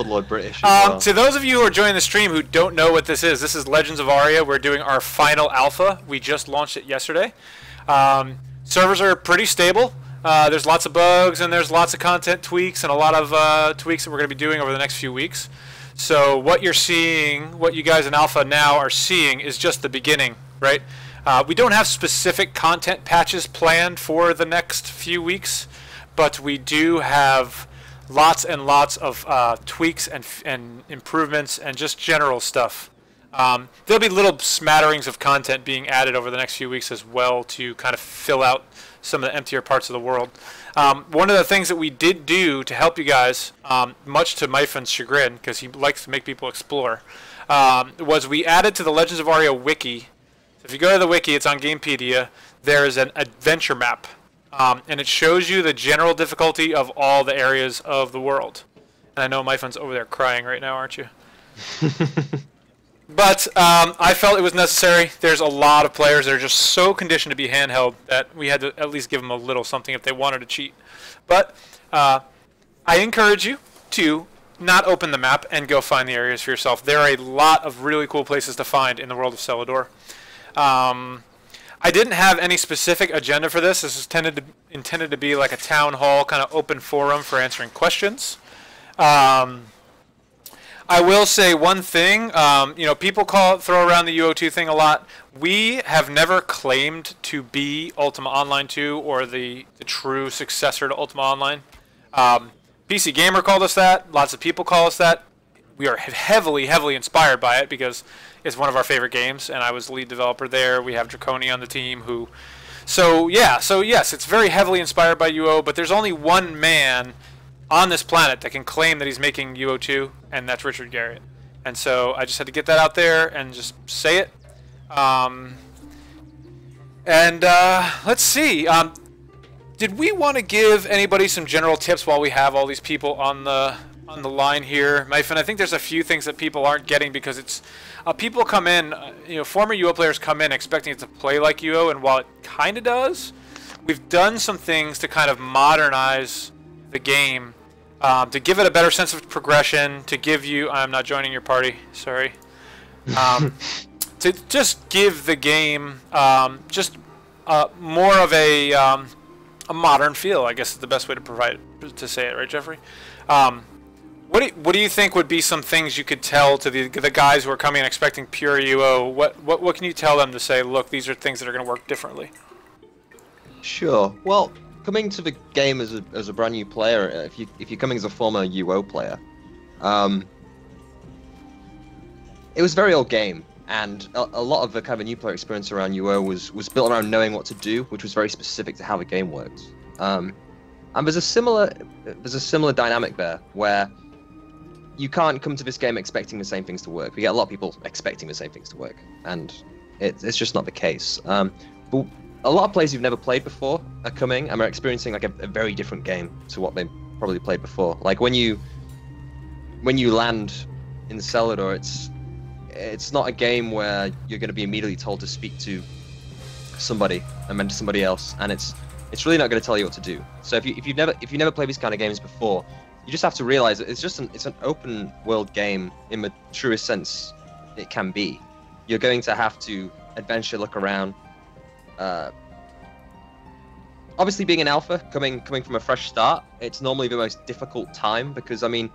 Lord British as well. To those of you who are joining the stream who don't know what this is Legends of Aria. We're doing our final alpha. We just launched it yesterday. Servers are pretty stable. There's lots of bugs and there's lots of content tweaks and a lot of tweaks that we're going to be doing over the next few weeks. So what you're seeing, what you guys in alpha now are seeing, is just the beginning, right? We don't have specific content patches planned for the next few weeks, but we do have lots and lots of tweaks and improvements and just general stuff. There'll be little smatterings of content being added over the next few weeks as well to kind of fill out some of the emptier parts of the world. One of the things that we did do to help you guys, much to Miphon's chagrin, because he likes to make people explore, was we added to the Legends of Aria wiki. So if you go to the wiki, it's on Gamepedia, there is an adventure map. And it shows you the general difficulty of all the areas of the world. And I know Miphon's over there crying right now, aren't you? But I felt it was necessary. There's a lot of players that are just so conditioned to be handheld that we had to at least give them a little something if they wanted to cheat. But I encourage you to not open the map and go find the areas for yourself. There are a lot of really cool places to find in the world of Celador. I didn't have any specific agenda for this. This is intended to be like a town hall kind of open forum for answering questions. I will say one thing. You know, people throw around the UO2 thing a lot. We have never claimed to be Ultima Online 2 or the true successor to Ultima Online. PC Gamer called us that. Lots of people call us that. We are heavily, heavily inspired by it because it's one of our favorite games, and I was the lead developer there. We have Draconi on the team who... So yes, it's very heavily inspired by UO, but there's only one man on this planet that can claim that he's making UO2, and that's Richard Garriott. And so I just had to get that out there and just say it. Let's see. Did we want to give anybody some general tips while we have all these people on the line here? Miphon, I think there's a few things that people aren't getting because it's people come in, you know, former UO players come in expecting it to play like UO, and while it kind of does, we've done some things to kind of modernize the game, to give it a better sense of progression, to give you... I'm not joining your party, sorry. To just give the game just more of a modern feel, I guess is the best way to say it, right, Jeffrey? What do you think would be some things you could tell to the guys who are coming and expecting pure UO? What can you tell them to say, look, these are things that are going to work differently? Sure. Well, coming to the game as a brand new player, if you're coming as a former UO player, it was a very old game, and a lot of the kind of new player experience around UO was built around knowing what to do, which was very specific to how the game works. And there's a similar dynamic there where you can't come to this game expecting the same things to work. We get a lot of people expecting the same things to work, and it's just not the case. But a lot of players who've never played before are coming and are experiencing like a very different game to what they probably played before. Like when you land in Celador, it's not a game where you're going to be immediately told to speak to somebody and then to somebody else, and it's really not going to tell you what to do. So if you've never played these kind of games before, you just have to realize that it's an open world game in the truest sense it can be. You're going to have to adventure, look around. Obviously, being an alpha, coming from a fresh start, it's normally the most difficult time because, I mean,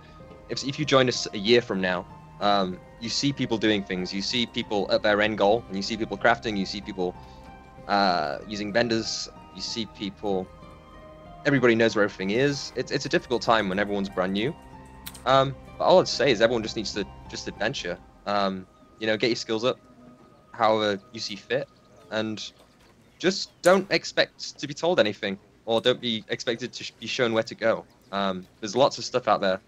if you join us a year from now, you see people doing things, you see people at their end goal, and you see people crafting, you see people using vendors, you see people... Everybody knows where everything is. It's a difficult time when everyone's brand new. But all I'd say is everyone just needs to adventure. You know, get your skills up however you see fit, and just don't expect to be told anything, or don't be expected to be shown where to go. There's lots of stuff out there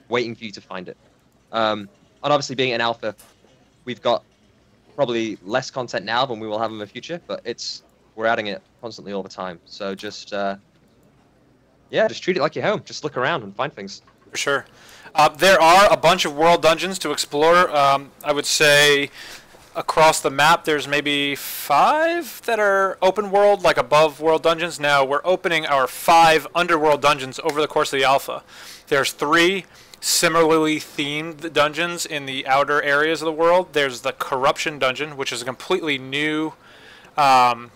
waiting for you to find it. And obviously, being an alpha, we've got probably less content now than we will have in the future, but we're adding it constantly all the time. So just yeah, just treat it like your home. Just look around and find things. For sure. There are a bunch of world dungeons to explore. I would say across the map there's maybe 5 that are open world, like above world dungeons. Now we're opening our 5 underworld dungeons over the course of the alpha. There's 3 similarly themed dungeons in the outer areas of the world. There's the Corruption Dungeon, which is a completely new tile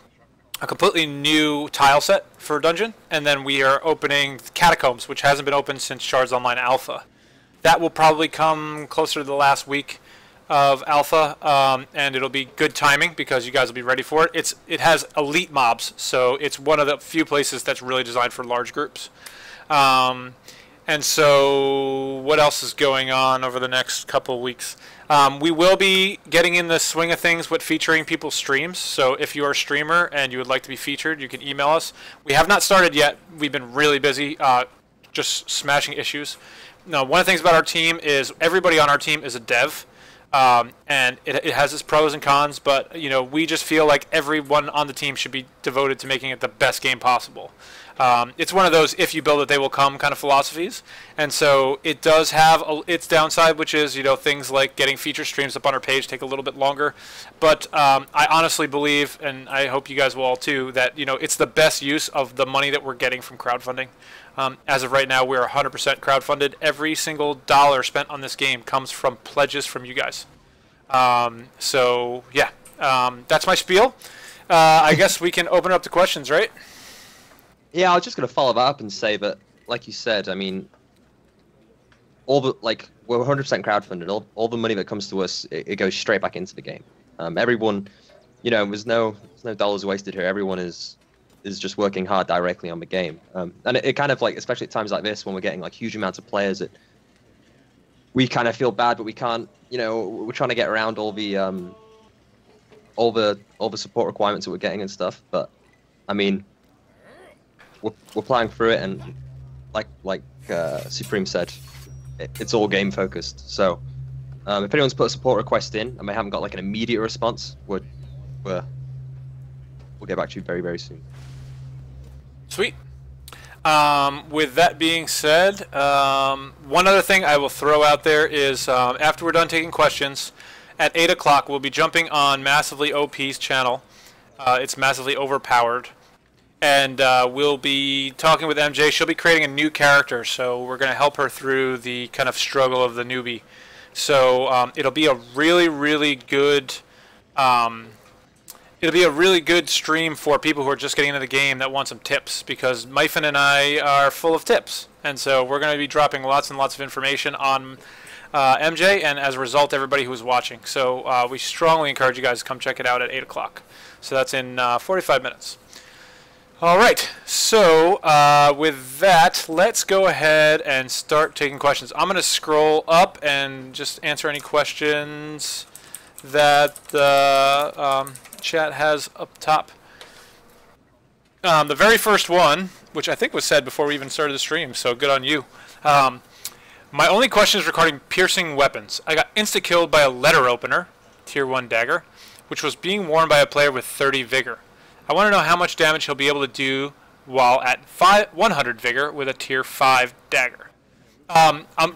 set for a dungeon, and then we are opening Catacombs, which hasn't been opened since Shards Online Alpha. That will probably come closer to the last week of Alpha, and it'll be good timing because you guys will be ready for it. It has elite mobs, so it's one of the few places that's really designed for large groups. And so what else is going on over the next couple of weeks? We will be getting in the swing of things with featuring people's streams. So if you are a streamer and you would like to be featured, you can email us. We have not started yet. We've been really busy just smashing issues. Now, one of the things about our team is everybody on our team is a dev. And it has its pros and cons, but we just feel like everyone on the team should be devoted to making it the best game possible. It's one of those if you build it they will come kind of philosophies, and so it does have its downside, which is things like getting feature streams up on our page take a little bit longer, but I honestly believe, and I hope you guys will all too, that it's the best use of the money that we're getting from crowdfunding. As of right now, we're 100% crowdfunded. Every single dollar spent on this game comes from pledges from you guys. So yeah, that's my spiel. I guess we can open it up to questions, right? Yeah, I was just going to follow that up and say that, like you said, I mean, we're 100% crowdfunded. All the money that comes to us, it goes straight back into the game. Everyone, there's no dollars wasted here. Everyone is just working hard directly on the game. And it kind of especially at times like this when we're getting huge amounts of players, we kind of feel bad, but we can't. We're trying to get around all the support requirements that we're getting and stuff. But I mean, we're playing through it, and like Supreme said, it's all game focused. So if anyone's put a support request in and they haven't got an immediate response, we'll get back to you very, very soon. Sweet. With that being said, one other thing I will throw out there is after we're done taking questions, at 8 o'clock we'll be jumping on Massively OP's channel. It's Massively Overpowered. And we'll be talking with MJ. She'll be creating a new character, so we're going to help her through the kind of struggle of the newbie. So it'll be a really, really good... It'll be a really good stream for people who are just getting into the game that want some tips, because Miphon and I are full of tips. And so we're going to be dropping lots and lots of information on MJ, and as a result, everybody who's watching. So we strongly encourage you guys to come check it out at 8 o'clock. So that's in 45 minutes. All right, so with that, let's go ahead and start taking questions. I'm going to scroll up and just answer any questions that the chat has up top. The very first one, which I think was said before we even started the stream, so good on you. My only question is regarding piercing weapons. I got insta-killed by a letter opener, tier 1 dagger, which was being worn by a player with 30 vigor. I want to know how much damage he'll be able to do while at 100 vigor with a tier 5 dagger.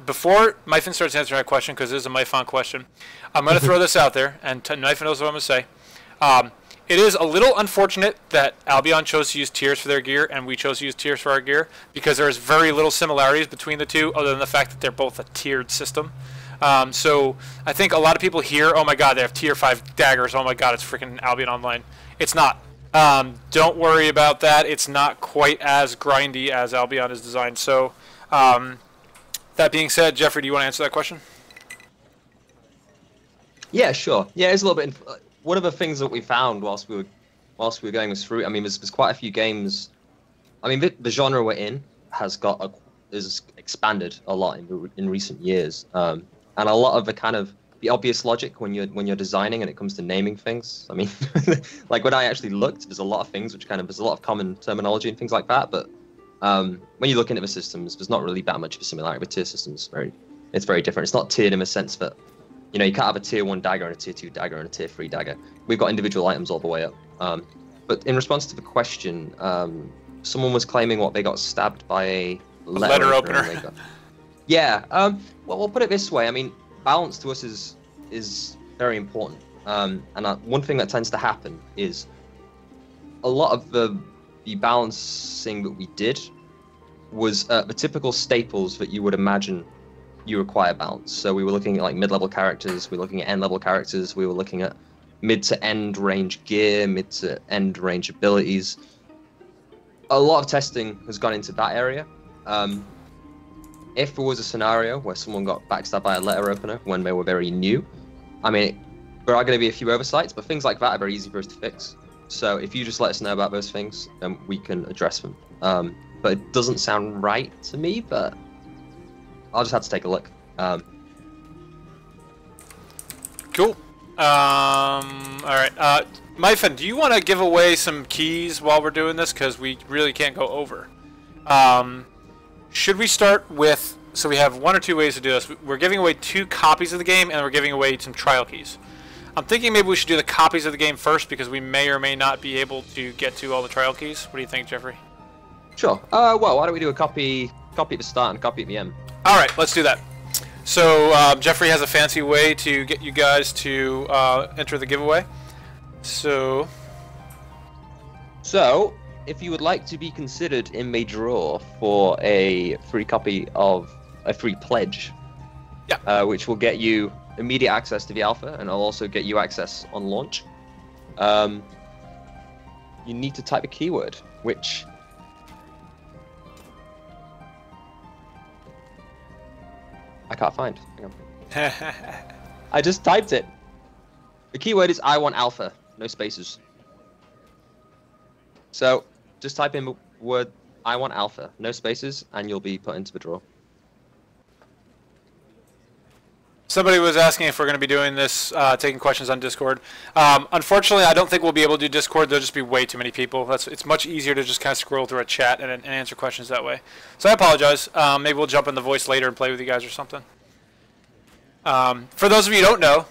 Before Miphon starts answering that question, because it is a Miphon question, I'm going to throw this out there, and Miphon knows what I'm going to say. It is a little unfortunate that Albion chose to use tiers for their gear, and we chose to use tiers for our gear, because there is very little similarities between the two, other than the fact that they're both a tiered system. So I think a lot of people hear, oh my god, they have tier 5 daggers, oh my god, it's freaking Albion Online. It's not. Don't worry about that. It's not quite as grindy as Albion is designed. So, that being said, Jeffrey, do you want to answer that question? Yeah, sure. Yeah, it's a little bit. One of the things that we found whilst we were going through, I mean, there's quite a few games. I mean, the genre we're in is expanded a lot in recent years, and a lot of the obvious logic when you're designing and it comes to naming things. I mean, like when I actually looked, there's a lot of things which there's a lot of common terminology and things like that. But when you look into the systems, there's not really that much of a similarity with tier systems. It's very different. It's not tiered in the sense that you can't have a tier 1 dagger and a tier 2 dagger and a tier 3 dagger. We've got individual items all the way up. But in response to the question, someone was claiming they got stabbed by a letter opener. Yeah. Well, we'll put it this way. I mean, balance to us is very important, and one thing that tends to happen is a lot of the balancing that we did was the typical staples that you would imagine you require balance. So we were looking at like mid-level characters, we were looking at end-level characters, we were looking at mid to end range gear, mid to end range abilities. A lot of testing has gone into that area. If there was a scenario where someone got backstabbed by a letter opener when they were very new, I mean, there are going to be a few oversights, but things like that are very easy for us to fix. So if you just let us know about those things, then we can address them. But it doesn't sound right to me, but I'll just have to take a look. Cool. All right. Miphon, do you want to give away some keys while we're doing this? Because we really can't go over. Should we start with... So we have one or two ways to do this. We're giving away 2 copies of the game, and we're giving away some trial keys. I'm thinking maybe we should do the copies of the game first, because we may or may not be able to get to all the trial keys. What do you think, Jeffrey? Sure. Well, why don't we do a copy at the start and a copy at the end? All right, let's do that. So Jeffrey has a fancy way to get you guys to enter the giveaway. So, if you would like to be considered in the draw for a free copy of a free pledge, yeah, which will get you immediate access to the alpha, and it'll also get you access on launch, you need to type a keyword, which I can't find. Hang on. I just typed it. The keyword is I want alpha, no spaces. So just type in the word I want alpha, no spaces, and you'll be put into the draw. Somebody was asking if we're going to be doing this, taking questions on Discord. Unfortunately, I don't think we'll be able to do Discord. There'll just be way too many people. It's much easier to just kind of scroll through a chat and answer questions that way. So I apologize. Maybe we'll jump in the voice later and play with you guys or something. For those of you who don't know,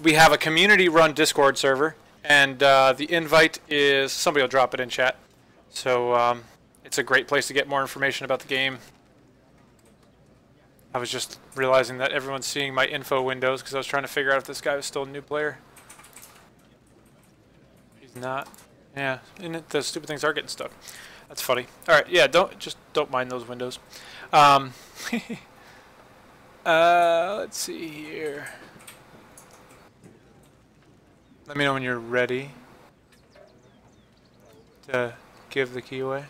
we have a community-run Discord server, and the invite is... Somebody will drop it in chat. So it's a great place to get more information about the game. I was just realizing that everyone's seeing my info windows because I was trying to figure out if this guy was still a new player. He's not. Yeah, and the stupid things are getting stuck. That's funny. All right, yeah, don't mind those windows. Let's see here. Let me know when you're ready to give the key away.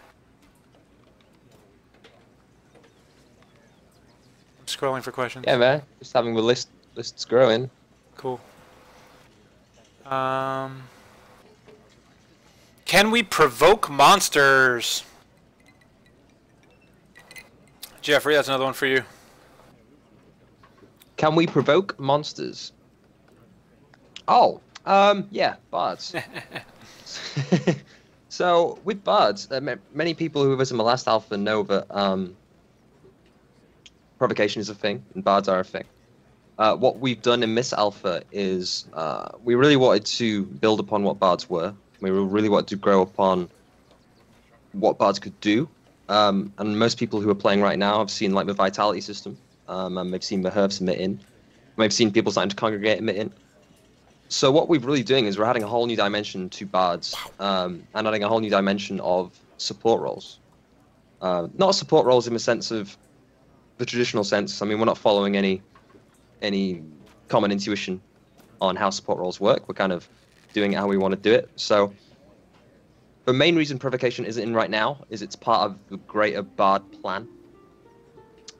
Scrolling for questions. Yeah, man. Just having the lists growing. Cool. Can we provoke monsters? Jeffrey, that's another one for you. Can we provoke monsters? Oh, yeah, bards. So with bards, many people who was in the last alpha know that provocation is a thing, and bards are a thing. What we've done in this alpha is we really wanted to build upon what bards were. We really wanted to grow upon what bards could do. And most people who are playing right now have seen like the vitality system, and they've seen the herbs emit in. They've seen people starting to congregate emit in. So what we're really doing is we're adding a whole new dimension to bards, and adding a whole new dimension of support roles. Not support roles in the sense of the traditional sense. I mean, we're not following any common intuition on how support roles work. We're kind of doing it how we want to do it. So the main reason provocation isn't in right now is it's part of the greater bard plan.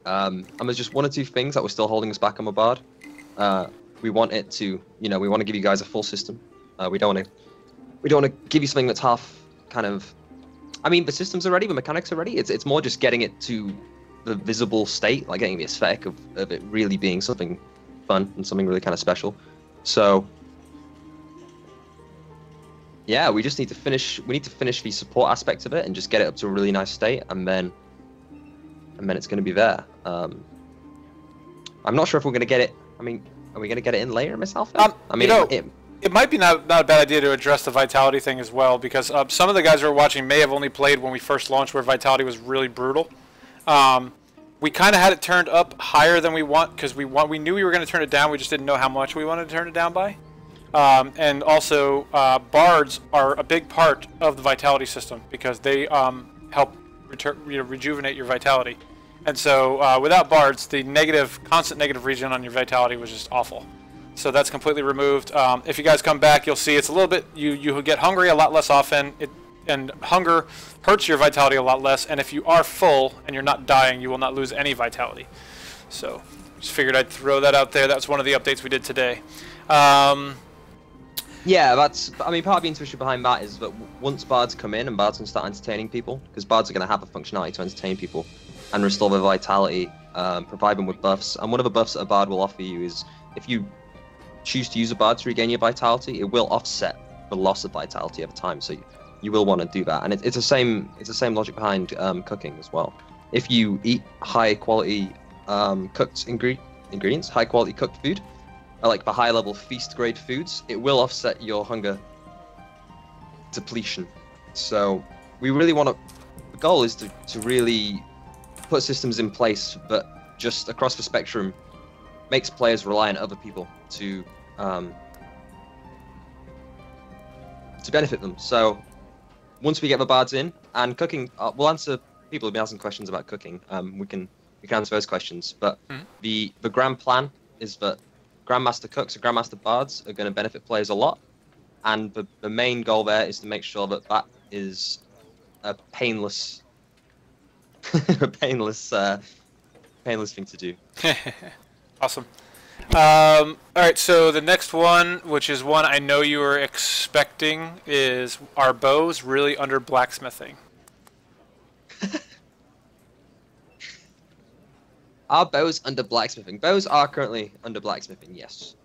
And there's just one or two things that we're still holding us back on the bard. We want it to, we want to give you guys a full system. We don't want to give you something that's half kind of. I mean, the systems are ready, the mechanics are ready. It's more just getting it to the visible state, like getting the aesthetic of it really being something fun and something really kind of special. So yeah, we just need to finish. We need to finish the support aspect of it and just get it up to a really nice state, and then it's going to be there. I'm not sure if we're going to get it. I mean, are we going to get it in later, Miss Alpha? I mean, it might be not a bad idea to address the vitality thing as well, because some of the guys who are watching may have only played when we first launched, where vitality was really brutal. We kind of had it turned up higher than we want, because we knew we were going to turn it down. We just didn't know how much we wanted to turn it down by. And also, bards are a big part of the vitality system, because they help rejuvenate your vitality. And so without bards, the constant negative regen on your vitality was just awful. So that's completely removed. If you guys come back, you'll see it's a little bit, you get hungry a lot less often, and hunger hurts your vitality a lot less, and if you are full and you're not dying, you will not lose any vitality. So just figured I'd throw that out there. That's one of the updates we did today. Yeah, I mean, part of the intuition behind that is that once bards come in and bards can start entertaining people, because bards are going to have a functionality to entertain people and restore their vitality, provide them with buffs, and one of the buffs that a bard will offer you is if you choose to use a bard to regain your vitality, it will offset the loss of vitality over time, so you will want to do that. And it's the same logic behind cooking as well. If you eat high quality cooked ingredients, high quality cooked food, like the high level feast grade foods, it will offset your hunger depletion. So we really want to, the goal is to really put systems in place that just across the spectrum makes players rely on other people to benefit them. So once we get the bards in and cooking, we'll answer, people have been asking questions about cooking. We can answer those questions, but the grand plan is that Grandmaster cooks and Grandmaster bards are going to benefit players a lot, and the main goal there is to make sure that that is a painless painless thing to do. Awesome. All right, so the next one, which is one I know you were expecting, is our bows really under blacksmithing? Are bows under blacksmithing? Bows are currently under blacksmithing, yes.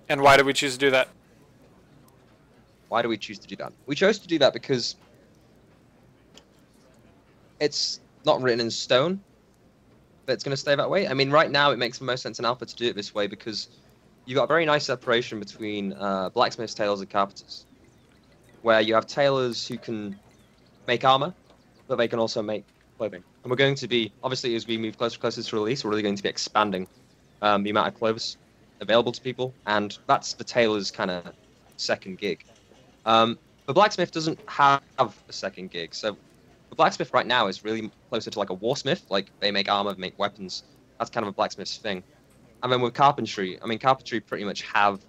And why did we choose to do that? Why do we choose to do that? We chose to do that because it's not written in stone that it's going to stay that way. I mean, right now it makes the most sense in Alpha to do it this way because you've got a very nice separation between blacksmiths, tailors, and carpenters, where you have tailors who can make armor, but they can also make clothing. And we're going to be, obviously, as we move closer and closer to release, we're really going to be expanding the amount of clothes available to people, and that's the tailor's kind of second gig. The blacksmith doesn't have a second gig, so the blacksmith right now is really closer to like a warsmith, like they make armor, make weapons. That's kind of a blacksmith's thing. And then with carpentry, I mean, carpentry pretty much have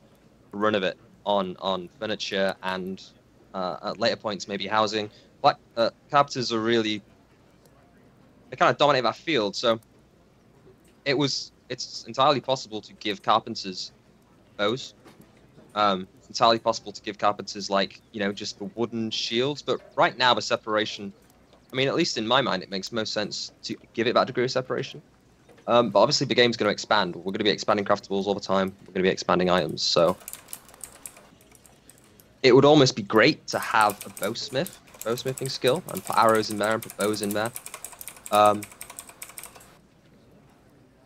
a run of it on furniture and at later points maybe housing. Carpenters are really, they kind of dominate that field, so it's entirely possible to give carpenters bows. It's entirely possible to give carpenters, like, you know, just the wooden shields, but right now the separation, I mean, at least in my mind, it makes most sense to give it that degree of separation. But obviously the game's going to expand. We're going to be expanding craftables all the time. We're going to be expanding items, so it would almost be great to have a bowsmithing skill, and put arrows in there and put bows in there.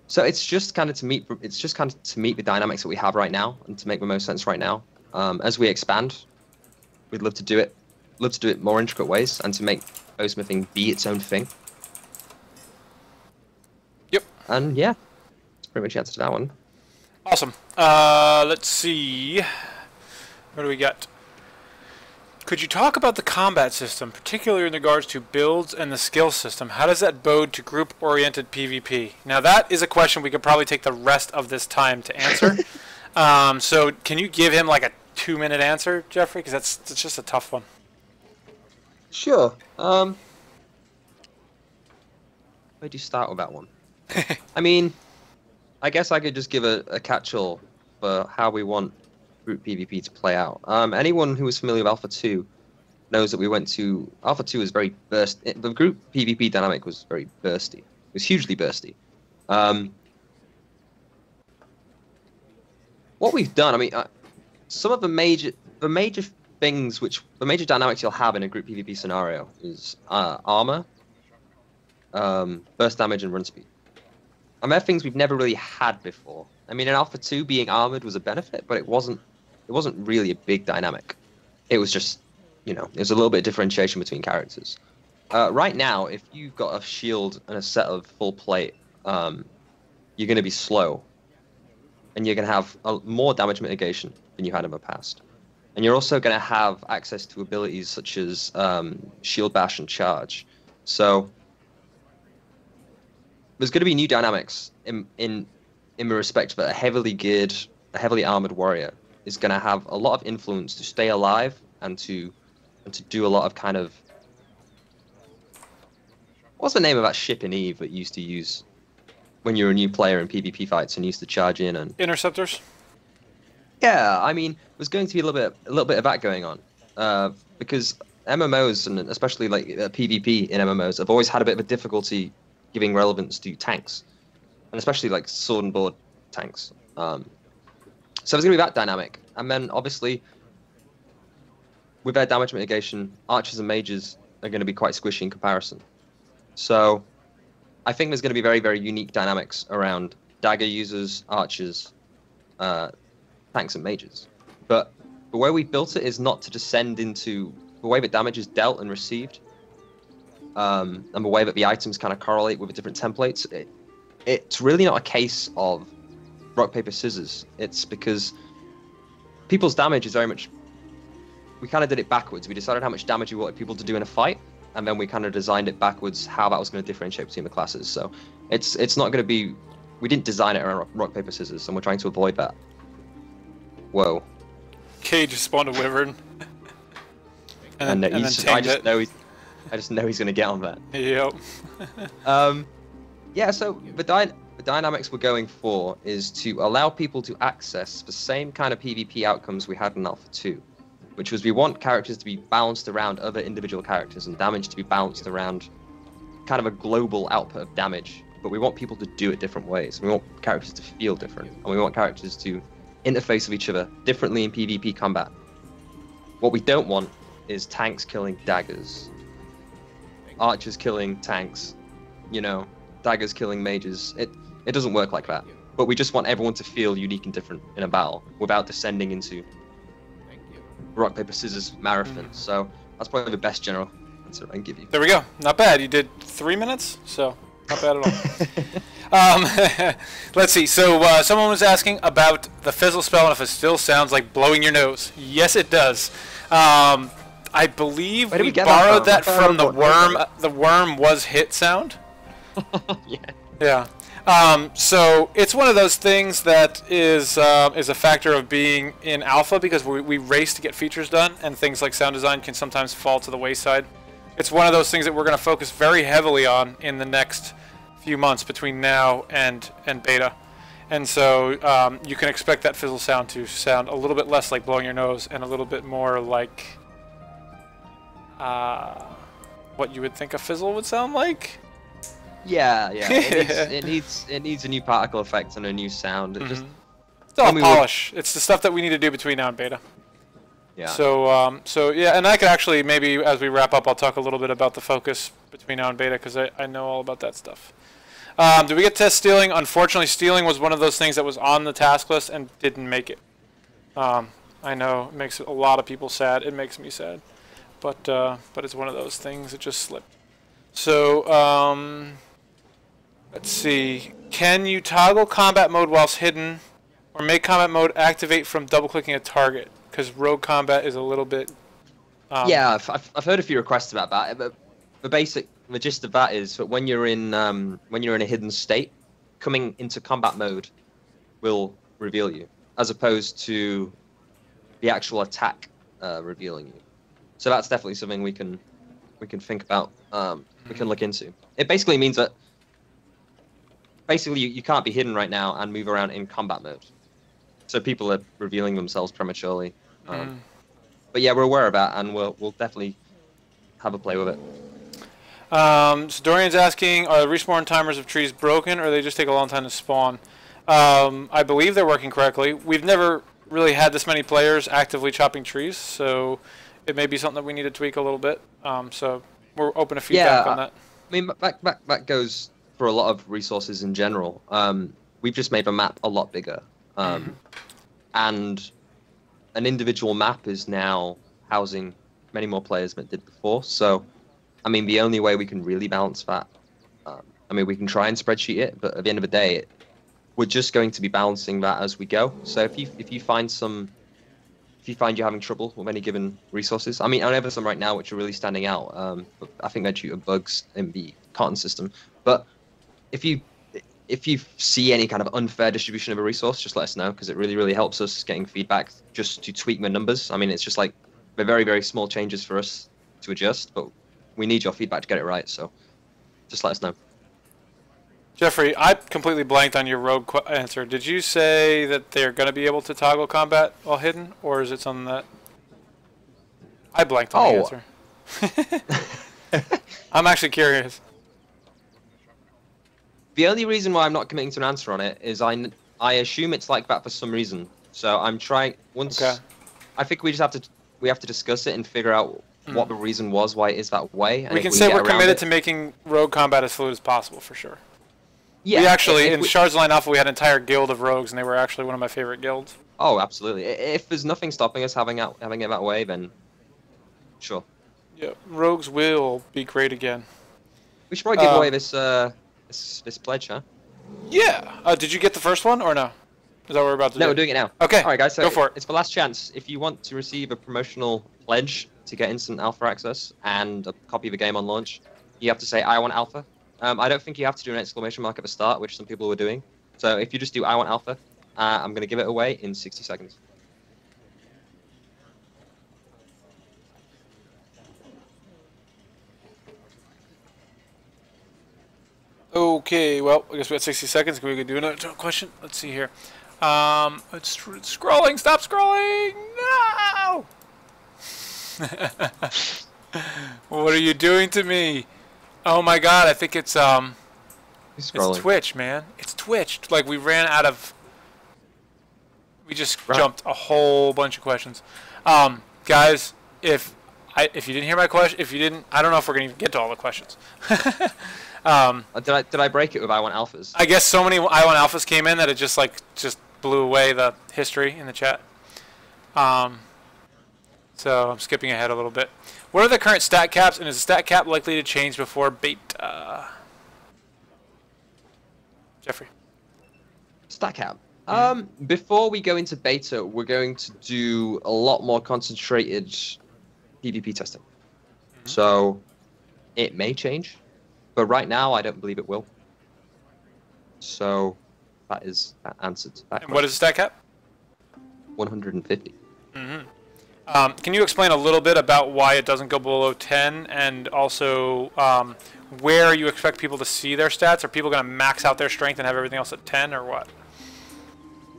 So it's just kind of to meet the dynamics that we have right now and to make the most sense right now. As we expand, we'd love to do it more intricate ways and to make bowsmithing be its own thing. Yep. And yeah, that's pretty much the answer to that one. Awesome. Let's see. What do we got? Could you talk about the combat system, particularly in regards to builds and the skill system? How does that bode to group-oriented PvP? Now, that is a question we could probably take the rest of this time to answer. So can you give him like a 2-minute answer, Jeffrey? Because that's just a tough one. Sure. Where do you start with that one? I mean, I guess I could just give a catch-all for how we want group PvP to play out. Anyone who is familiar with Alpha 2 knows that we went to... Alpha 2 is very burst... The group PvP dynamic was very bursty. It was hugely bursty. What we've done, I mean, some of the major things the major dynamics you'll have in a group PvP scenario is armor, burst damage, and run speed. And they're things we've never really had before. I mean, in Alpha 2, being armored was a benefit, but it wasn't really a big dynamic. It was just, you know, there's a little bit of differentiation between characters. Right now, if you've got a shield and a set of full plate, you're going to be slow. And you're going to have more damage mitigation than you had in the past. And you're also going to have access to abilities such as shield bash and charge. So there's going to be new dynamics in respect that a heavily geared, a heavily armored warrior is going to have a lot of influence to stay alive and to do a lot of kind of, what's the name of that ship in Eve that you used to use when you were a new player in PvP fights and used to charge in and Interceptors. Yeah, I mean, there's going to be a little bit of that going on, because MMOs and especially like PvP in MMOs have always had a bit of a difficulty giving relevance to tanks, and especially like sword and board tanks. So there's going to be that dynamic, and then obviously with their damage mitigation, archers and mages are going to be quite squishy in comparison. So I think there's going to be very, very unique dynamics around dagger users, archers, tanks and mages. But the way we built it is not to descend into the way that damage is dealt and received, and the way that the items kind of correlate with the different templates. It's really not a case of rock, paper, scissors. It's because people's damage is very much... We kind of did it backwards. We decided how much damage we wanted people to do in a fight, and then we kind of designed it backwards how that was going to differentiate between the classes. So it's not going to be... We didn't design it around rock, paper, scissors, and we're trying to avoid that. Whoa. Cage just spawned a wyvern. and I just know he's going to get on that. Yep. Yeah, so the dynamics we're going for is to allow people to access the same kind of PvP outcomes we had in Alpha 2, which was we want characters to be balanced around other individual characters and damage to be balanced around kind of a global output of damage, but we want people to do it different ways. We want characters to feel different, and we want characters to interface with each other differently in PvP combat. What we don't want is tanks killing daggers, archers killing tanks, you know, daggers killing mages. It doesn't work like that. But we just want everyone to feel unique and different in a battle without descending into rock, paper, scissors marathon. So that's probably the best general answer I can give you. There we go. Not bad. You did 3 minutes, so not bad at all. Let's see. So someone was asking about the fizzle spell and if it still sounds like blowing your nose. Yes, it does. I believe we borrowed that from the worm. The worm was hit sound. Yeah. So it's one of those things that is a factor of being in alpha, because we race to get features done, and things like sound design can sometimes fall to the wayside. It's one of those things that we're going to focus very heavily on in the next few months between now and beta. And so you can expect that fizzle sound to sound a little bit less like blowing your nose and a little bit more like what you would think a fizzle would sound like. Yeah. It needs a new particle effect and a new sound. Just it's all polish. It's the stuff that we need to do between now and beta. Yeah. So yeah, and I could actually, maybe as we wrap up, I'll talk a little bit about the focus between now and beta, because I know all about that stuff. Did we get test stealing? Unfortunately, stealing was one of those things that was on the task list and didn't make it. I know it makes a lot of people sad. It makes me sad, but it's one of those things that just slipped. So let's see. Can you toggle combat mode whilst hidden, or make combat mode activate from double-clicking a target? Because rogue combat is a little bit... yeah, I've heard a few requests about that. But the gist of that is that when you're in a hidden state, coming into combat mode will reveal you, as opposed to the actual attack revealing you. So that's definitely something we can think about. We can look into. It basically means that you can't be hidden right now and move around in combat mode. So people are revealing themselves prematurely. But yeah, we're aware of that, and we'll definitely have a play with it. So Dorian's asking, are the respawn timers of trees broken, or they just take a long time to spawn? I believe they're working correctly. We've never really had this many players actively chopping trees, so it may be something that we need to tweak a little bit. So we're open to feedback on that. I mean, that goes for a lot of resources in general. We've just made the map a lot bigger. And an individual map is now housing many more players than it did before. So, I mean, the only way we can really balance that, I mean, we can try and spreadsheet it, but at the end of the day, we're just going to be balancing that as we go. So if you find you're having trouble with any given resources, I mean, I know there's some right now which are really standing out. But I think they're due to bugs in the cotton system. But if you if you see any kind of unfair distribution of a resource, just let us know, because it really, really helps us getting feedback just to tweak the numbers. I mean, it's just like they're very, very small changes for us to adjust, but we need your feedback to get it right, so just let us know. Jeffrey, I completely blanked on your rogue answer. Did you say that they're going to be able to toggle combat while hidden, or is it something that... I blanked on the answer. I'm actually curious. The only reason why I'm not committing to an answer on it is I assume it's like that for some reason. So I'm trying once. Okay. I think we just have to discuss it and figure out what the reason was why it is that way. And we can say we're committed to making rogue combat as fluid as possible for sure. Yeah. We actually in Shards Line Alpha we had an entire guild of rogues and they were actually one of my favorite guilds. Oh, absolutely. If there's nothing stopping us having it that way, then sure. Yeah, rogues will be great again. We should probably give away this this pledge, huh? Yeah. Did you get the first one or no? Is that what we're about to do? No, we're doing it now. Okay. All right, guys. So go for it. It's the last chance. If you want to receive a promotional pledge to get instant alpha access and a copy of the game on launch, you have to say "I want alpha." I don't think you have to do an exclamation mark at the start, which some people were doing. So if you just do "I want alpha," I'm going to give it away in 60 seconds. Okay, well, I guess we got 60 seconds. Can we do another question? Let's see here. It's scrolling. Stop scrolling! No! What are you doing to me? Oh my God! I think it's it's Twitch, man. It's Twitch. Like we ran out of. We just jumped a whole bunch of questions. Guys, if you didn't hear my question, I don't know if we're gonna even get to all the questions. Did I break it with I want alphas? I guess so many I want alphas came in that it just blew away the history in the chat. So I'm skipping ahead a little bit. What are the current stat caps, and is the stat cap likely to change before beta? Jeffrey. Stat cap. Before we go into beta, we're going to do a lot more concentrated PvP testing. So it may change, but right now I don't believe it will. So that answered that question. And what is the stat cap? 150. Can you explain a little bit about why it doesn't go below 10, and also where you expect people to see their stats? Are people going to max out their strength and have everything else at 10, or what?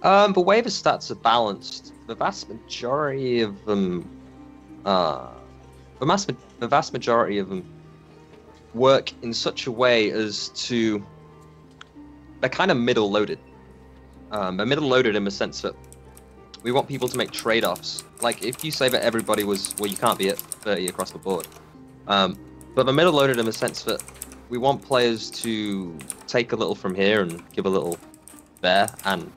The way the stats are balanced, the vast majority of them, the vast majority of them work in such a way as to, they're kind of middle loaded. They're middle loaded in the sense that we want people to make trade-offs. Like if you say that everybody was, well, you can't be at 30 across the board. But they're middle loaded in the sense that we want players to take a little from here and give a little there and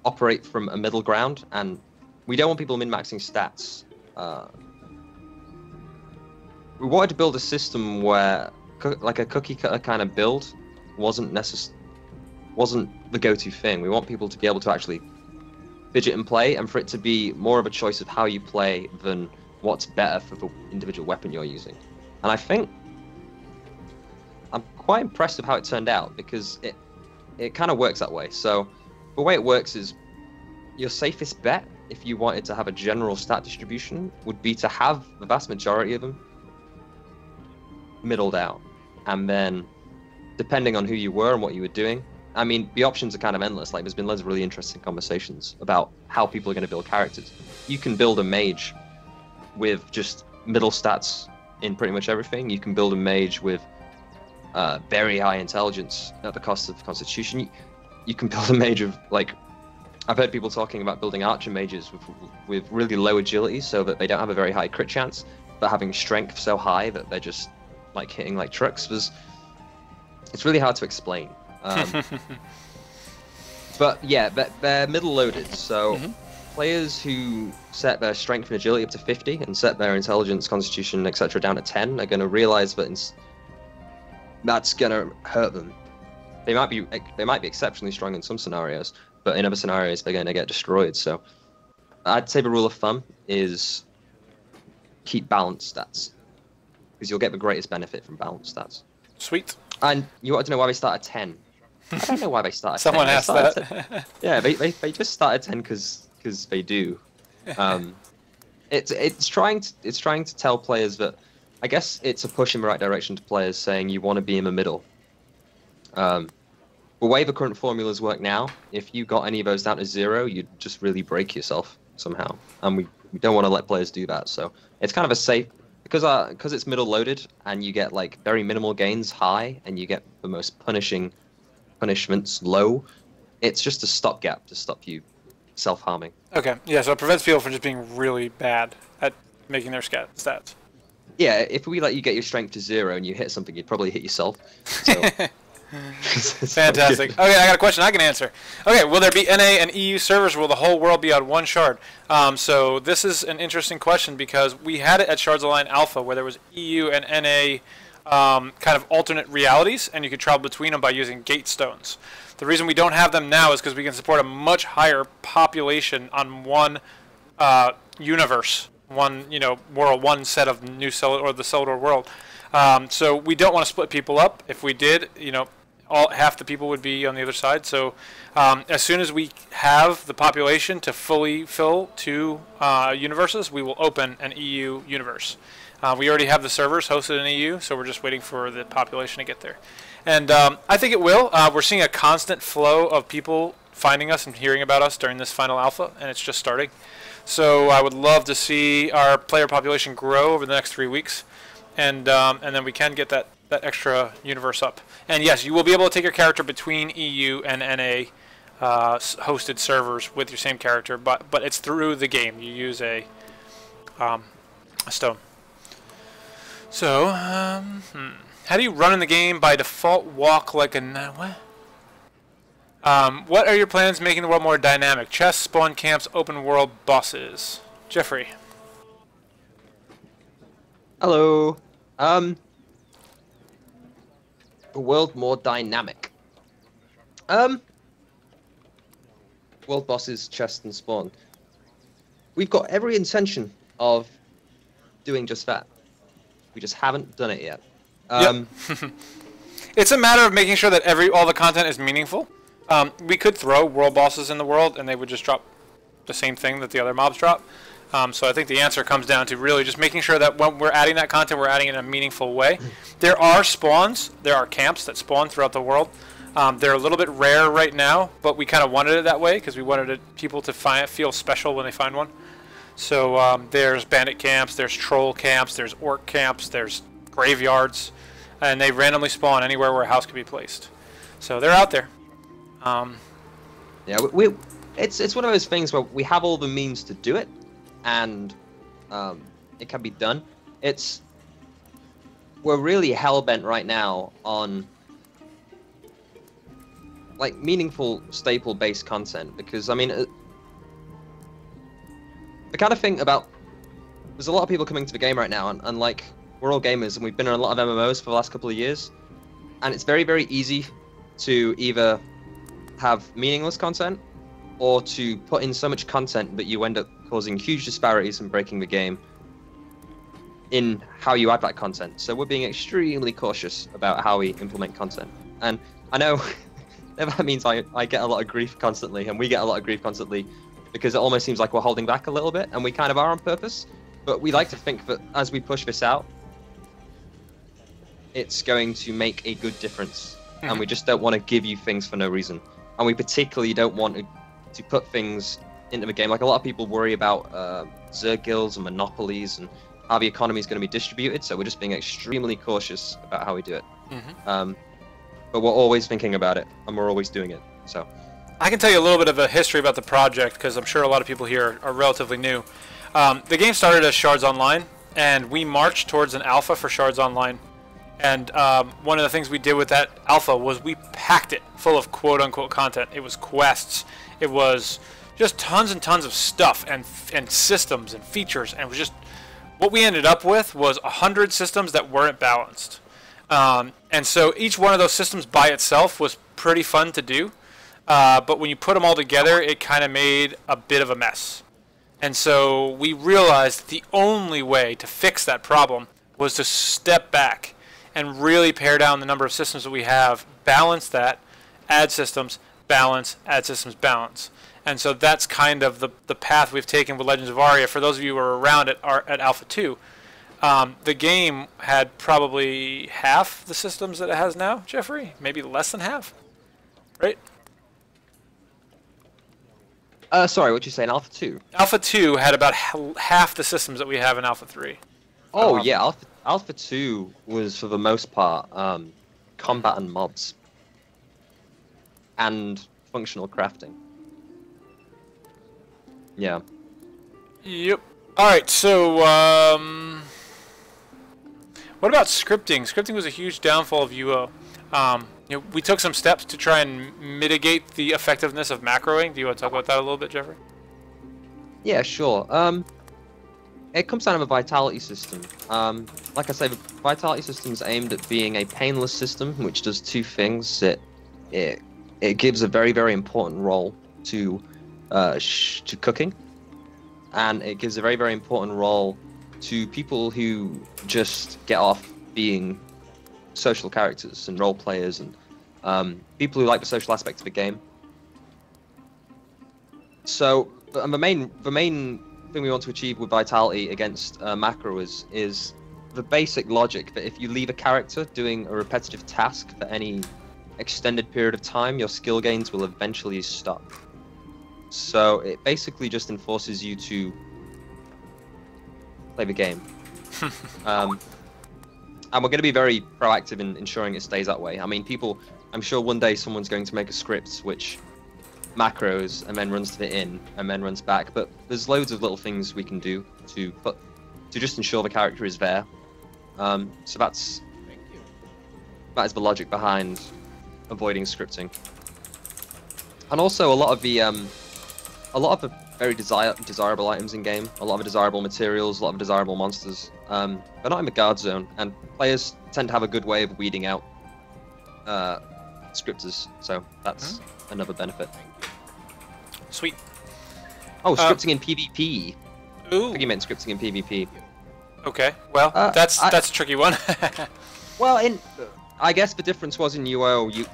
operate from a middle ground. And we don't want people min-maxing stats. We wanted to build a system where like a cookie cutter kind of build wasn't the go-to thing. We want people to be able to actually fidget and play, and for it to be more of a choice of how you play than what's better for the individual weapon you're using. And I think I'm quite impressed with how it turned out, because it kind of works that way. So the way it works is your safest bet, if you wanted to have a general stat distribution, would be to have the vast majority of them middled out. And then, depending on who you were and what you were doing, I mean, the options are kind of endless. Like, there's been loads of really interesting conversations about how people are going to build characters. You can build a mage with just middle stats in pretty much everything. You can build a mage with very high intelligence at the cost of constitution. You can build a mage of, like, I've heard people talking about building archer mages with really low agility so that they don't have a very high crit chance, but having strength so high that they're just, like, hitting like trucks. It's really hard to explain. But yeah, they're middle loaded, so players who set their strength and agility up to 50 and set their intelligence, constitution, etc. down to 10 are going to realize that that's going to hurt them. They might be exceptionally strong in some scenarios, but in other scenarios they're going to get destroyed. So I'd say the rule of thumb is keep balanced stats, because you'll get the greatest benefit from balanced stats. Sweet. And you want to know why we start at 10. I don't know why they started. Someone 10. asked that. Yeah, they just started 10 because they do. It's trying to tell players that, I guess it's a push in the right direction to players, saying you want to be in the middle. The way the current formulas work now, if you got any of those down to 0, you'd just really break yourself somehow, and we don't want to let players do that. So it's kind of a safe, because it's middle loaded and you get like very minimal gains high, and you get the most punishments low. It's just a stopgap to stop you self-harming. Okay, yeah, so it prevents people from just being really bad at making their stats. Yeah, if we let you get your strength to 0 and you hit something, you'd probably hit yourself. So. Fantastic. Okay, I got a question I can answer. Okay, will there be NA and EU servers, or will the whole world be on one shard? So this is an interesting question, because we had it at Shards Online Alpha, where there was EU and NA kind of alternate realities, and you could travel between them by using gate stones. The reason we don't have them now is because we can support a much higher population on one universe, one world, one set of new Celador, or the Celador world. So we don't want to split people up. If we did, half the people would be on the other side. So as soon as we have the population to fully fill 2 universes, we will open an EU universe. We already have the servers hosted in EU, so we're just waiting for the population to get there. And I think it will. We're seeing a constant flow of people finding us and hearing about us during this final alpha, and it's just starting. So I would love to see our player population grow over the next 3 weeks, and then we can get that extra universe up. And yes, you will be able to take your character between EU and NA hosted servers with your same character, but it's through the game. You use a stone. So, how do you run in the game? By default, walk like a... What? What are your plans making the world more dynamic? Chests, spawn camps, open world bosses. Jeffrey. Hello. The world more dynamic. World bosses, chest, and spawn. We've got every intention of doing just that. We just haven't done it yet. Yep. It's a matter of making sure that all the content is meaningful. We could throw world bosses in the world, and they would just drop the same thing that the other mobs drop. So I think the answer comes down to really just making sure that when we're adding that content, we're adding it in a meaningful way. There are spawns, there are camps that spawn throughout the world. They're a little bit rare right now, but we kind of wanted it that way because we wanted people to feel special when they find one. So there's bandit camps, there's troll camps, there's orc camps, there's graveyards, and they randomly spawn anywhere where a house can be placed. So they're out there. Yeah, it's one of those things where we have all the means to do it, and it can be done. We're really hell-bent right now on like meaningful staple-based content, because I mean the kind of thing about there's a lot of people coming to the game right now, and like we're all gamers, and we've been in a lot of MMOs for the last couple of years, and it's very, very easy to either have meaningless content or to put in so much content that you end up causing huge disparities and breaking the game in how you add that content. So we're being extremely cautious about how we implement content. And I know that means I get a lot of grief constantly, and we get a lot of grief constantly, because it almost seems like we're holding back a little bit, and we kind of are on purpose. But we like to think that as we push this out, it's going to make a good difference. And we just don't want to give you things for no reason. And we particularly don't want to put things into the game. Like a lot of people worry about Zerg guilds and monopolies and how the economy is going to be distributed. So we're just being extremely cautious about how we do it. But we're always thinking about it, and we're always doing it. So I can tell you a little bit of a history about the project, because I'm sure a lot of people here are relatively new. The game started as Shards Online, and we marched towards an alpha for Shards Online. And one of the things we did with that alpha was we packed it full of quote-unquote content. It was quests. It was just tons and tons of stuff and systems and features. And it was just what we ended up with was 100 systems that weren't balanced. And so each one of those systems by itself was pretty fun to do. But when you put them all together, it kind of made a bit of a mess. And so we realized that the only way to fix that problem was to step back and really pare down the number of systems that we have, balance that, add systems, balance, add systems, balance. And so that's kind of the path we've taken with Legends of Aria. For those of you who were around at Alpha 2, the game had probably half the systems that it has now, Jeffrey? Maybe less than half, right? Sorry, what you saying? Alpha 2? Alpha 2 had about half the systems that we have in Alpha 3. Oh, yeah, Alpha 2 was, for the most part, combat and mobs. And functional crafting. Yeah. Yep. Alright, so, what about scripting? Scripting was a huge downfall of UO. You know, we took some steps to try and mitigate the effectiveness of macroing. Do you want to talk about that a little bit, Jeffrey? Yeah, sure. It comes down to a vitality system. Like I say, the vitality system is aimed at being a painless system, which does two things. It gives a very, very important role to cooking, and it gives a very, very important role to people who just get off being social characters and role players and people who like the social aspect of the game. So, and the main thing we want to achieve with vitality against macro is the basic logic that if you leave a character doing a repetitive task for any extended period of time, your skill gains will eventually stop. So it basically just enforces you to play the game. And we're going to be very proactive in ensuring it stays that way. I mean, I'm sure one day someone's going to make a script which macros and then runs to the inn and then runs back, but there's loads of little things we can do to just ensure the character is there. So that is the logic behind avoiding scripting. And also a lot of the very desirable items in game, a lot of the desirable materials, a lot of the desirable monsters, they're not in the guard zone, and players tend to have a good way of weeding out scripters, so that's another benefit. Sweet. Oh, scripting in PvP. Ooh. I think you meant scripting in PvP. Okay, well, that's a tricky one. Well, I guess the difference was in UO.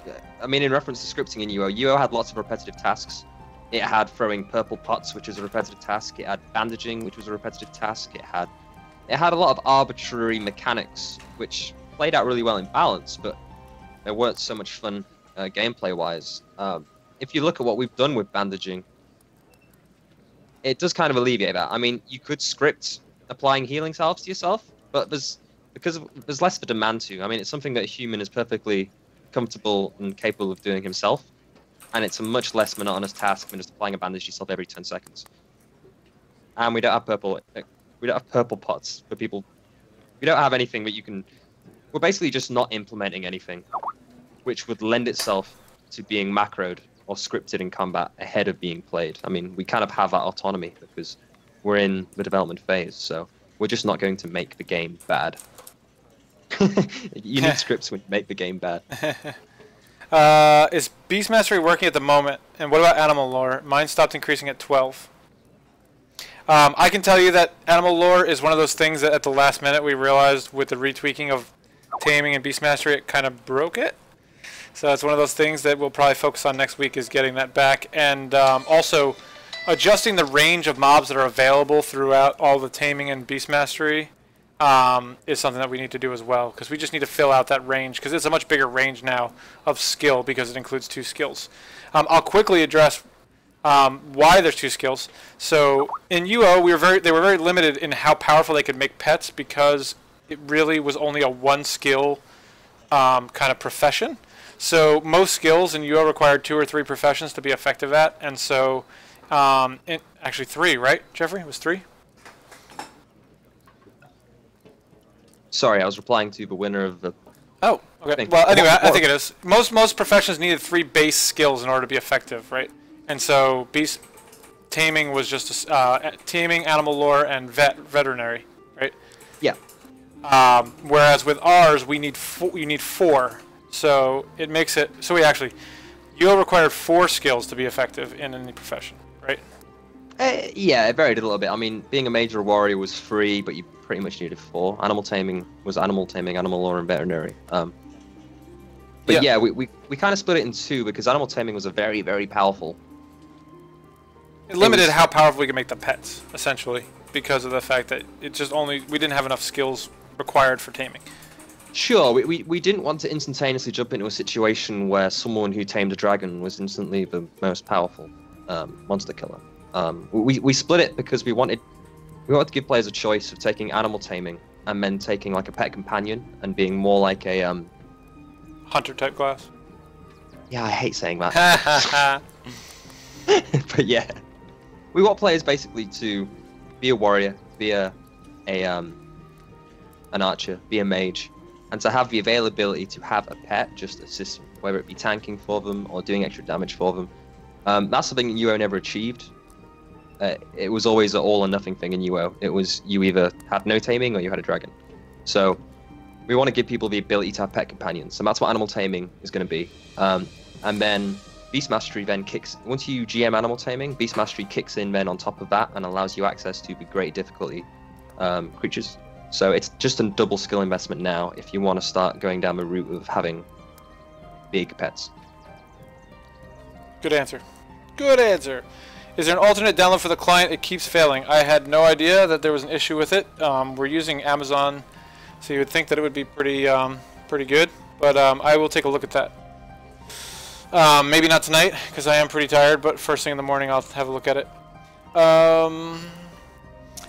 I mean, in reference to scripting in UO had lots of repetitive tasks. It had throwing purple pots, which was a repetitive task. It had bandaging, which was a repetitive task. It had a lot of arbitrary mechanics, which played out really well in balance, but there weren't so much fun gameplay-wise. If you look at what we've done with bandaging, it does kind of alleviate that. I mean, you could script applying healing salves to yourself, but there's less of a demand to. I mean, it's something that a human is perfectly comfortable and capable of doing himself, and it's a much less monotonous task than just applying a bandage to yourself every 10 seconds. And we don't have purple pots for people. We don't have anything that you can. We're basically just not implementing anything which would lend itself to being macroed or scripted in combat ahead of being played. I mean, we kind of have that autonomy because we're in the development phase, so we're just not going to make the game bad. You need scripts when you make the game bad. Is Beast Mastery working at the moment? And what about Animal Lore? Mine stopped increasing at 12. I can tell you that Animal Lore is one of those things that at the last minute we realized with the retweaking of Taming and Beast Mastery, it kind of broke it. So it's one of those things that we'll probably focus on next week, is getting that back. And also adjusting the range of mobs that are available throughout all the Taming and Beast Mastery is something that we need to do as well, because we just need to fill out that range, because it's a much bigger range now of skill because it includes 2 skills. I'll quickly address why there's 2 skills. So in UO, they were very limited in how powerful they could make pets, because it really was only a 1 skill kind of profession. So most skills in UO required 2 or 3 professions to be effective at, and so actually 3, right, Jeffrey? It was 3? Sorry, I was replying to the winner of the... Oh, okay. Well, anyway, I think it is. Most professions needed 3 base skills in order to be effective, right? And so taming was just taming, animal lore, and veterinary, right? Yeah. Whereas with ours, you need 4. So it makes it so UO required 4 skills to be effective in any profession, right? Yeah, it varied a little bit. I mean, being a major warrior was 3, but you pretty much needed 4. Animal taming was animal taming, animal lore, and veterinary. But yeah, we kind of split it in two because animal taming was a very, very powerful. It limited how powerful we could make the pets, essentially, because of the fact that we didn't have enough skills required for taming. Sure, we didn't want to instantaneously jump into a situation where someone who tamed a dragon was instantly the most powerful monster killer. We split it because we wanted to give players a choice of taking animal taming and then taking like a pet companion and being more like a hunter type class. Yeah, I hate saying that. But yeah, we want players basically to be a warrior, be an archer, be a mage, and to have the availability to have a pet just assist them, whether it be tanking for them or doing extra damage for them. That's something UO never achieved. It was always an all or nothing thing in UO. It was you either had no taming or you had a dragon. So we want to give people the ability to have pet companions, and that's what animal taming is going to be. And then Beast Mastery then kicks, once you GM animal taming, Beast Mastery kicks in then on top of that and allows you access to the great difficulty creatures. So it's just a double skill investment now if you want to start going down the route of having big pets. Good answer. Good answer. Is there an alternate download for the client? It keeps failing. I had no idea that there was an issue with it. We're using Amazon, so you would think that it would be pretty good. But I will take a look at that. Maybe not tonight, because I am pretty tired, but first thing in the morning I'll have a look at it.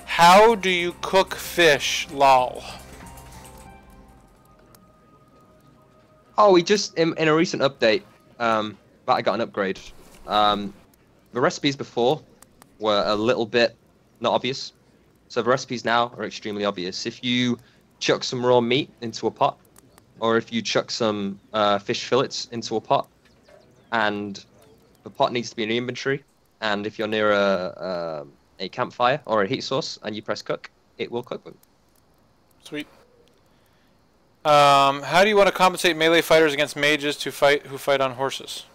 How do you cook fish? Lol. Oh, we just, in a recent update, that I got an upgrade. The recipes before were a little bit not obvious. So the recipes now are extremely obvious. If you chuck some raw meat into a pot, or if you chuck some fish fillets into a pot, and the pot needs to be in your inventory, and if you're near a campfire or a heat source and you press cook, it will cook them. Sweet. How do you want to compensate melee fighters against mages who fight on horses?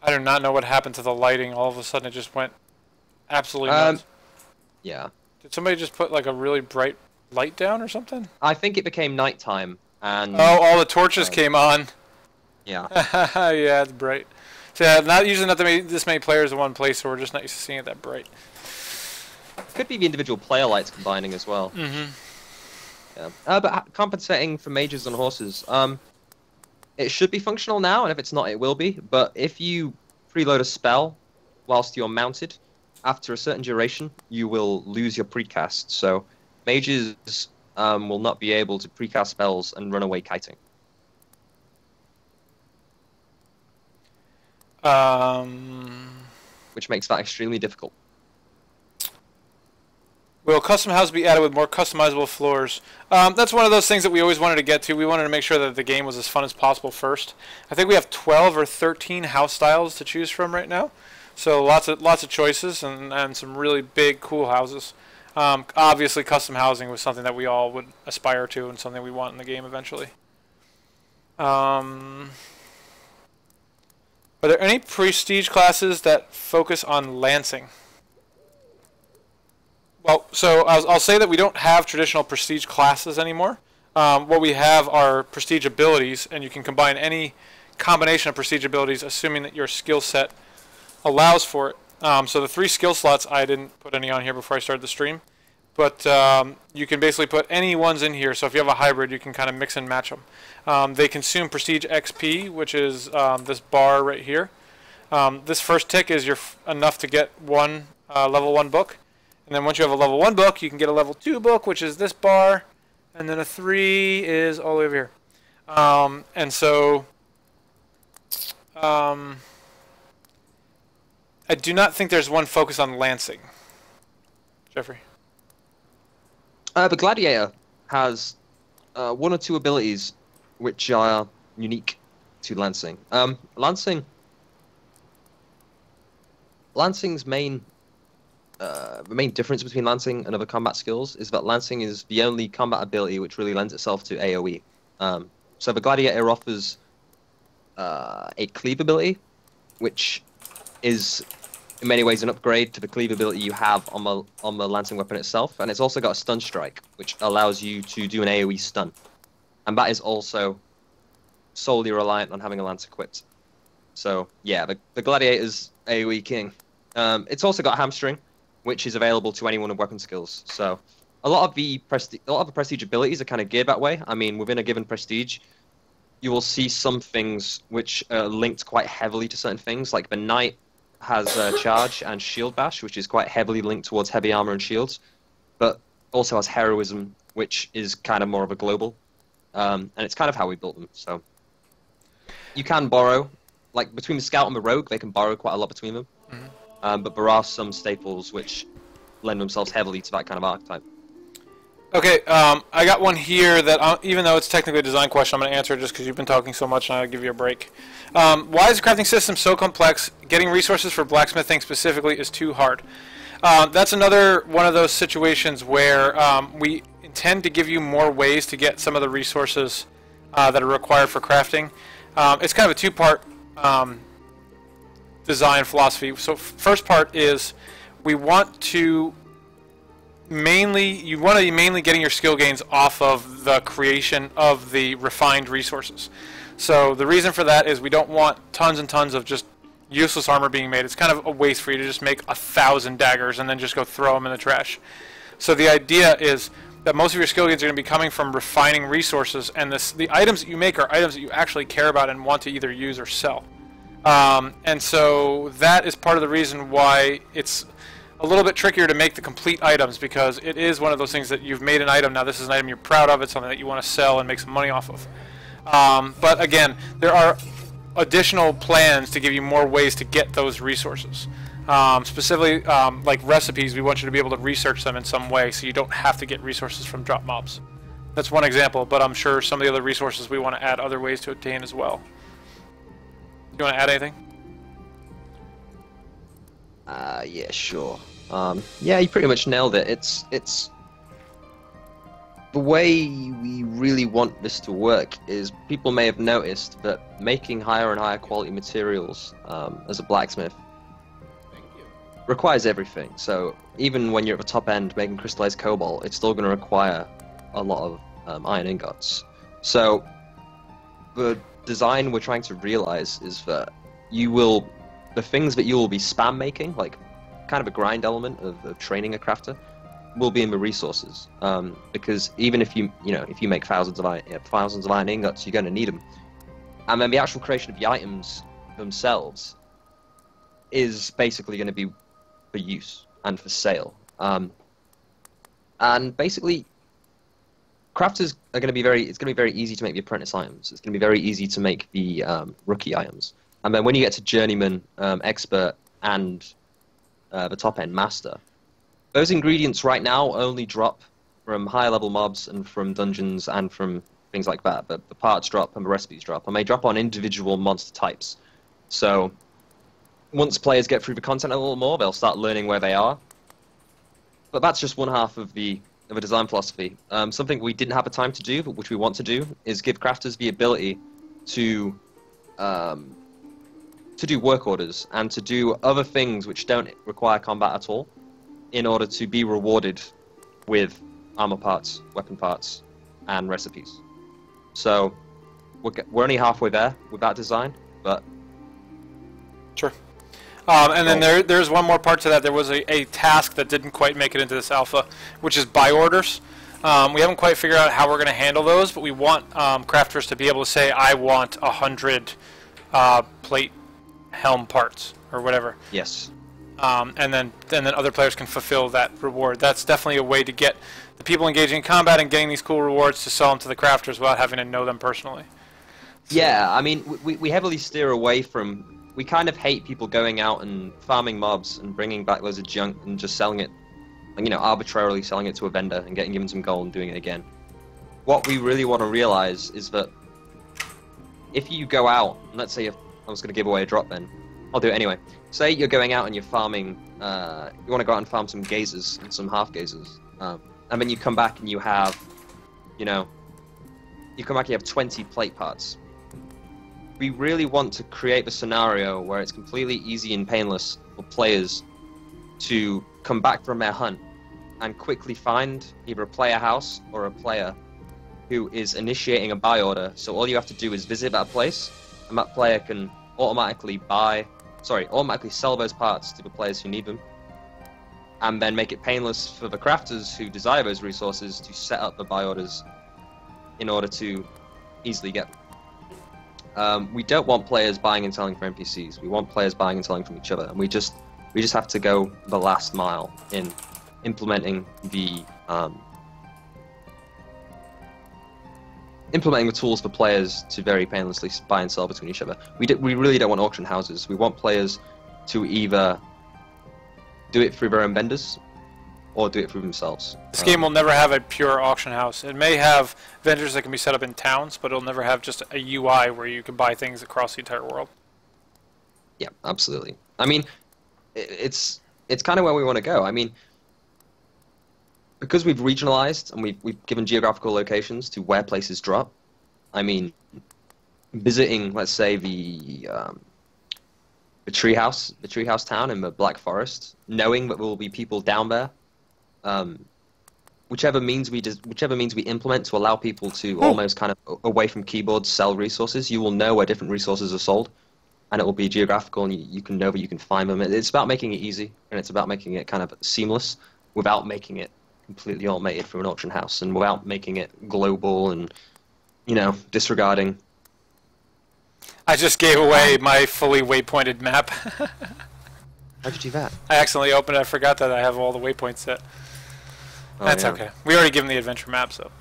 I do not know what happened to the lighting. All of a sudden it just went absolutely nuts. Yeah. Did somebody just put like a really bright light down or something? I think it became nighttime and... Oh, all the torches came on. Yeah. Yeah, it's bright. So yeah, not this many players in one place, so we're just not used to seeing it that bright. Could be the individual player lights combining as well. Mm-hmm. Yeah. But compensating for mages and horses, it should be functional now, and if it's not, it will be. But if you preload a spell whilst you're mounted, after a certain duration, you will lose your precast. So mages will not be able to precast spells and run away kiting. Which makes that extremely difficult. Will custom houses be added with more customizable floors? That's one of those things that we always wanted to get to. We wanted to make sure that the game was as fun as possible first. I think we have 12 or 13 house styles to choose from right now. So lots of choices and some really big, cool houses. Obviously, custom housing was something that we all would aspire to and something we want in the game eventually. Are there any prestige classes that focus on lancing? Well, so I'll say that we don't have traditional prestige classes anymore. What we have are prestige abilities, and you can combine any combination of prestige abilities, assuming that your skill set allows for it. So the 3 skill slots, I didn't put any on here before I started the stream, but you can basically put any ones in here. So if you have a hybrid, you can kind of mix and match them. They consume prestige XP, which is this bar right here. This first tick is enough to get one level 1 book. And then once you have a level 1 book, you can get a level 2 book, which is this bar. And then a 3 is all the way over here. And so I do not think there's one focus on lancing. Jeffrey? The Gladiator has 1 or 2 abilities which are unique to Lancing. Lancing's the main difference between Lancing and other combat skills is that Lancing is the only combat ability which really lends itself to AoE. So the Gladiator offers a cleave ability, which is in many ways an upgrade to the cleave ability you have on the Lancing weapon itself, and it's also got a stun strike, which allows you to do an AoE stun. and that is also solely reliant on having a lance equipped. So yeah, the Gladiator's AoE king. It's also got hamstring, which is available to anyone with weapon skills. So a lot of the prestige abilities are kind of geared that way. I mean, within a given prestige, you will see some things which are linked quite heavily to certain things. Like the knight has charge and shield bash, which is quite heavily linked towards heavy armor and shields, but also has heroism, which is kind of more of a global. And it's kind of how we built them. So you can borrow, like between the scout and the rogue, they can borrow quite a lot between them. Mm-hmm. But there are some staples which lend themselves heavily to that kind of archetype. Okay, I got one here that, even though it's technically a design question, I'm going to answer it just because you've been talking so much, and I'll give you a break. Why is the crafting system so complex? Getting resources for blacksmithing specifically is too hard. That's another one of those situations where we intend to give you more ways to get some of the resources that are required for crafting. It's kind of a two-part design philosophy. So first part is we want to mainly getting your skill gains off of the creation of the refined resources. So the reason for that is we don't want tons and tons of just useless armor being made. It's kind of a waste for you to just make 1,000 daggers and then just go throw them in the trash. So the idea is that most of your skill gains are going to be coming from refining resources, and the items that you make are items that you actually care about and want to either use or sell. And so that is part of the reason why it's a little bit trickier to make the complete items, because it is one of those things that you've made an item, now this is an item you're proud of, it's something that you want to sell and make some money off of. But again, there are additional plans to give you more ways to get those resources. Specifically, like recipes, we want you to be able to research them in some way so you don't have to get resources from drop mobs. That's one example, but I'm sure some of the other resources we want to add other ways to obtain as well. You want to add anything? Yeah, sure. Yeah, you pretty much nailed it. It's the way we really want this to work is people may have noticed that making higher and higher quality materials as a blacksmith requires everything. So even when you're at the top end making crystallized cobalt, it's still going to require a lot of iron ingots. So the design we're trying to realize is that the things that you will be spam making, like kind of a grind element of training a crafter, will be in the resources. Because even if you make thousands of iron ingots, you're going to need them. And then the actual creation of the items themselves is basically going to be for use and for sale. And basically, crafters are going to be it's going to be very easy to make the apprentice items. It's going to be very easy to make the rookie items. And then when you get to journeyman, expert, and the top-end master, those ingredients right now only drop from higher-level mobs and from dungeons and from things like that. But the parts drop and the recipes drop, and they drop on individual monster types. So once players get through the content a little more, they'll start learning where they are. But that's just one half of a design philosophy. Something we didn't have the time to do, but which we want to do, is give crafters the ability to do work orders and to do other things which don't require combat at all in order to be rewarded with armor parts, weapon parts, and recipes. So we're only halfway there with that design, but... Sure. And then there's one more part to that. There was a task that didn't quite make it into this alpha, which is buy orders. We haven't quite figured out how we're going to handle those, but we want crafters to be able to say, I want 100 plate helm parts or whatever. Yes. And then other players can fulfill that reward. That's definitely a way to get the people engaging in combat and getting these cool rewards to sell them to the crafters without having to know them personally. So. Yeah, I mean, we heavily steer away from... We kind of hate people going out and farming mobs and bringing back loads of junk and just selling it, and, arbitrarily selling it to a vendor and getting given some gold and doing it again. What we really want to realize is that if you go out, and let's say I was going to give away a drop then, I'll do it anyway. Say you're going out and you're farming, you want to go out and farm some gazers and some half gazers, and then you come back and you have, you come back and you have 20 plate parts. We really want to create the scenario where it's completely easy and painless for players to come back from their hunt and quickly find either a player house or a player who is initiating a buy order. So all you have to do is visit that place, and that player can automatically sell those parts to the players who need them, and then make it painless for the crafters who desire those resources to set up the buy orders in order to easily get them. We don't want players buying and selling from NPCs. We want players buying and selling from each other, and we just have to go the last mile in implementing the tools for players to very painlessly buy and sell between each other. We really don't want auction houses. We want players to either do it through their own vendors or do it through themselves. This game will never have a pure auction house. It may have vendors that can be set up in towns, but it'll never have just a UI where you can buy things across the entire world. Yeah, absolutely. I mean, it's kind of where we want to go. I mean, because we've regionalized and we've given geographical locations to where places drop. I mean, visiting, let's say, the treehouse town in the Black Forest, knowing that there will be people down there, whichever means we implement to allow people to almost kind of away from keyboards sell resources, you will know where different resources are sold, and it will be geographical, and you can know that you can find them. It's about making it easy, and it's about making it kind of seamless without making it completely automated through an auction house, and without making it global and, disregarding. I just gave away my fully waypointed map. How'd you do that? I accidentally opened it. I forgot that I have all the waypoints set. That's okay. We already given the adventure map, so.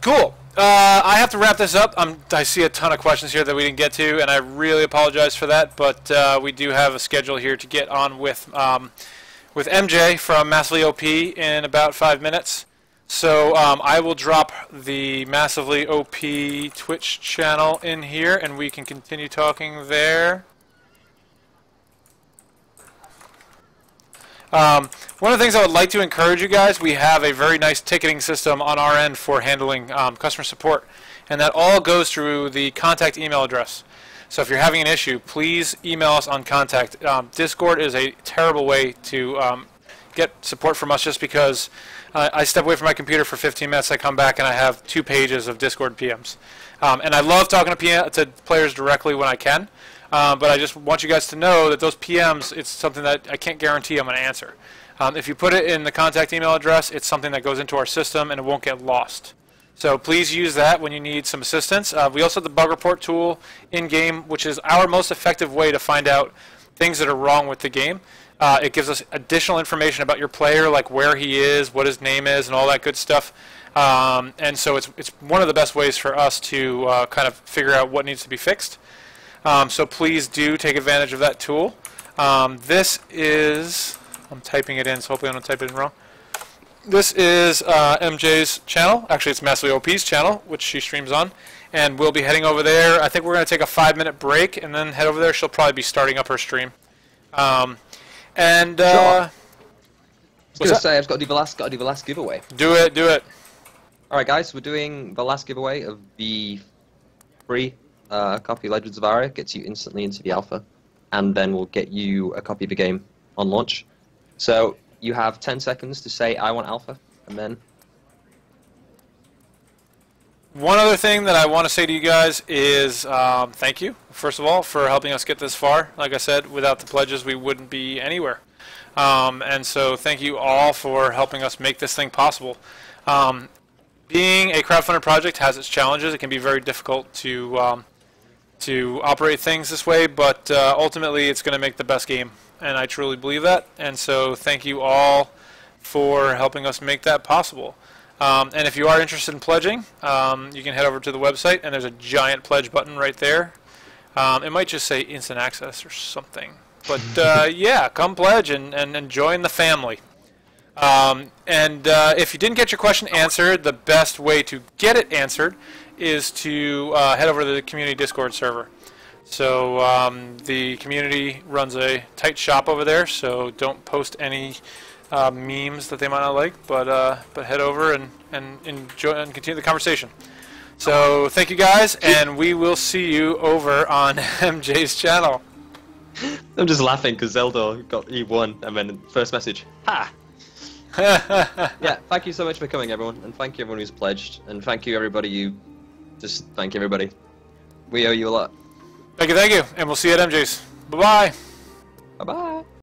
Cool. I have to wrap this up. I see a ton of questions here that we didn't get to, and I really apologize for that, but we do have a schedule here to get on with MJ from Massively OP in about 5 minutes. So I will drop the Massively OP Twitch channel in here, and we can continue talking there. One of the things I would like to encourage you guys, we have a very nice ticketing system on our end for handling customer support, and that all goes through the contact email address. So if you're having an issue, please email us on contact. Discord is a terrible way to get support from us, just because I step away from my computer for 15 minutes, I come back and I have 2 pages of Discord PMs. And I love talking to players directly when I can, but I just want you guys to know that those PMs, it's something that I can't guarantee I'm going to answer. If you put it in the contact email address, it's something that goes into our system and it won't get lost. So please use that when you need some assistance. We also have the bug report tool in-game, which is our most effective way to find out things that are wrong with the game. It gives us additional information about your player, like where he is, what his name is, and all that good stuff. And so it's one of the best ways for us to kind of figure out what needs to be fixed. So please do take advantage of that tool. This is, I'm typing it in, so hopefully I don't type it in wrong. This is MJ's channel. Actually, it's Massively OP's channel, which she streams on. And we'll be heading over there. I think we're going to take a 5-minute break and then head over there. She'll probably be starting up her stream. Sure. I was going to say, I've got to do the last giveaway. Do it. Alright guys, we're doing the last giveaway of the free copy of Legends of Aria. Gets you instantly into the alpha. And then we'll get you a copy of the game on launch. So you have 10 seconds to say, I want alpha, and then... One other thing that I want to say to you guys is thank you, first of all, for helping us get this far. Like I said, without the pledges, we wouldn't be anywhere. And so thank you all for helping us make this thing possible. Being a crowdfunded project has its challenges. It can be very difficult to operate things this way, but ultimately it's going to make the best game. And I truly believe that. And so thank you all for helping us make that possible. And if you are interested in pledging, you can head over to the website, and there's a giant pledge button right there. It might just say instant access or something. But yeah, come pledge and join the family. If you didn't get your question answered, the best way to get it answered is to head over to the community Discord server. So the community runs a tight shop over there, so don't post any memes that they might not like, but head over and enjoy and continue the conversation. So thank you guys, and we will see you over on MJ's channel. I'm just laughing because Celador he won, and then first message, ha! Yeah, thank you so much for coming, everyone, and thank you everyone who's pledged, and thank you everybody just thank everybody. We owe you a lot. Thank you, and we'll see you at MJ's. Bye-bye. Bye-bye.